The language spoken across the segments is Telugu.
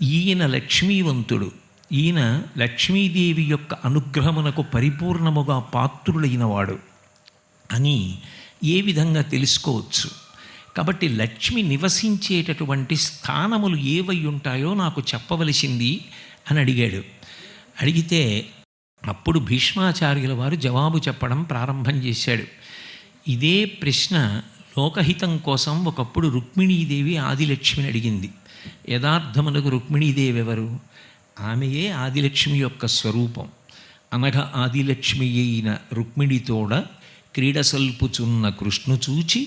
ఈయన లక్ష్మీవంతుడు, ఈయన లక్ష్మీదేవి యొక్క అనుగ్రహమునకు పరిపూర్ణముగా పాత్రుడైనవాడు అని ఏ విధంగా తెలుసుకోవచ్చు? కాబట్టి లక్ష్మి నివసించేటటువంటి స్థానములు ఏవై ఉంటాయో నాకు చెప్పవలసింది అని అడిగాడు. అడిగితే అప్పుడు భీష్మాచార్యుల వారు జవాబు చెప్పడం ప్రారంభం చేశాడు. ఇదే ప్రశ్న లోకహితం కోసం ఒకప్పుడు రుక్మిణీదేవి ఆదిలక్ష్మిని అడిగింది. యథార్థమునకు రుక్మిణీదేవి ఎవరు? ఆమెయే ఆదిలక్ష్మి యొక్క స్వరూపం. అనగా ఆదిలక్ష్మి అయిన రుక్మిణితోడ క్రీడసల్పుచున్న కృష్ణు చూచి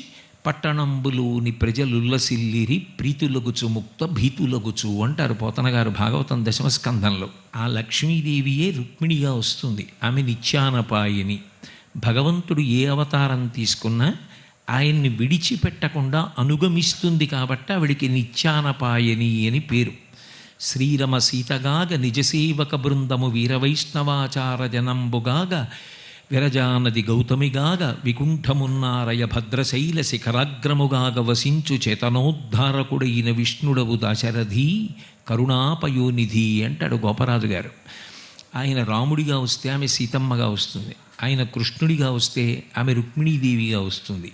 పట్టణంబులోని ప్రజలుల్లసిల్లిరి ప్రీతులగుచు ముక్త భీతులగుచు అంటారు పోతనగారు భాగవతం దశమస్కంధంలో. ఆ లక్ష్మీదేవియే రుక్మిణిగా వస్తుంది. ఆమె నిత్యానపాయిని. భగవంతుడు ఏ అవతారం తీసుకున్నా ఆయన్ని విడిచిపెట్టకుండా అనుగమిస్తుంది కాబట్టి ఆవిడికి నిత్యానపాయని అని పేరు. శ్రీరమ సీతగాగ నిజసేవక బృందము వీరవైష్ణవాచార జనంబుగాగ విరజానది గౌతమిగాగ వికుంఠమున్నారయ భద్రశైల శిఖరాగ్రముగాగ వసించు చేతనోద్ధారకుడైన విష్ణుడవు దాశరథి కరుణాపయోనిధి అంటాడు గోపరాజు గారు. ఆయన రాముడిగా వస్తే ఆమె సీతమ్మగా వస్తుంది. ఆయన కృష్ణుడిగా వస్తే ఆమె రుక్మిణీదేవిగా వస్తుంది.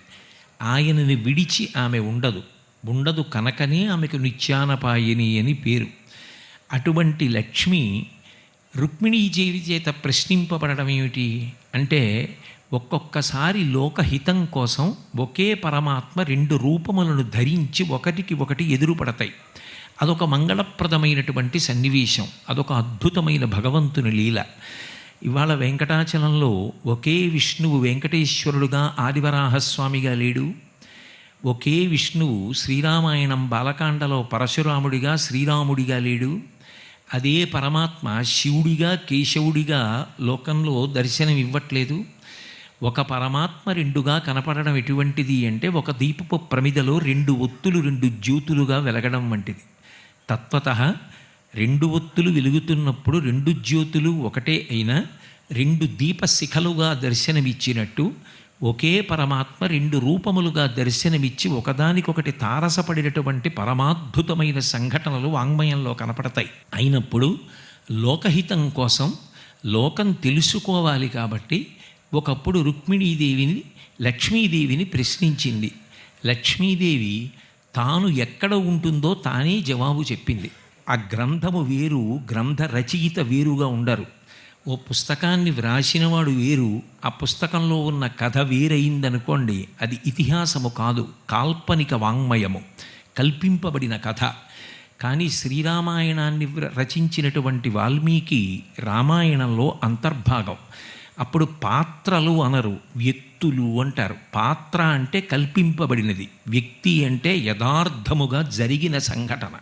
ఆయనని విడిచి ఆమె ఉండదు కనుకనే ఆమెకు నిత్యానపాయని అని పేరు. అటువంటి లక్ష్మి రుక్మిణీదేవి చేత ప్రశ్నింపబడడం ఏమిటి అంటే, ఒక్కొక్కసారి లోకహితం కోసం ఒకే పరమాత్మ రెండు రూపములను ధరించి ఒకటికి ఒకటి ఎదురుపడతాయి. అదొక మంగళప్రదమైనటువంటి సన్నివేశం. అదొక అద్భుతమైన భగవంతుని లీల. ఇవాళ వెంకటాచలంలో ఒకే విష్ణువు వెంకటేశ్వరుడుగా ఆదివరాహస్వామిగా లేడు. ఒకే విష్ణువు శ్రీరామాయణం బాలకాండలో పరశురాముడిగా శ్రీరాముడిగా లేడు. అదే పరమాత్మ శివుడిగా కేశవుడిగా లోకంలో దర్శనం ఇవ్వట్లేదు. ఒక పరమాత్మ రెండుగా కనపడడం ఎటువంటిది అంటే, ఒక దీపపు ప్రమిదలో రెండు ఒత్తులు రెండు జ్యోతులుగా వెలగడం వంటిది. తత్వతః రెండు ఒత్తులు వెలుగుతున్నప్పుడు రెండు జ్యోతులు ఒకటే అయినా రెండు దీపశిఖలుగా దర్శనమిచ్చినట్టు ఒకే పరమాత్మ రెండు రూపములుగా దర్శనమిచ్చి ఒకదానికొకటి తారసపడినటువంటి పరమాద్భుతమైన సంఘటనలు వాంగ్మయంలో కనపడతాయి. అయినప్పుడు లోకహితం కోసం లోకం తెలుసుకోవాలి కాబట్టి ఒకప్పుడు రుక్మిణీదేవిని లక్ష్మీదేవిని ప్రశ్నించింది. లక్ష్మీదేవి తాను ఎక్కడ ఉంటుందో తానే జవాబు చెప్పింది. ఆ గ్రంథము వేరు, గ్రంథ రచయిత వేరుగా ఉండరు. ఓ పుస్తకాన్ని వ్రాసినవాడు వేరు, ఆ పుస్తకంలో ఉన్న కథ వేరైందనుకోండి, అది ఇతిహాసము కాదు, కాల్పనిక వాంగ్మయము, కల్పింపబడిన కథ. కానీ శ్రీరామాయణాన్ని రచించినటువంటి వాల్మీకి రామాయణంలో అంతర్భాగం. అప్పుడు పాత్రలు అనరు, వ్యక్తులు అంటారు. పాత్ర అంటే కల్పింపబడినది, వ్యక్తి అంటే యథార్థముగా జరిగిన సంఘటన.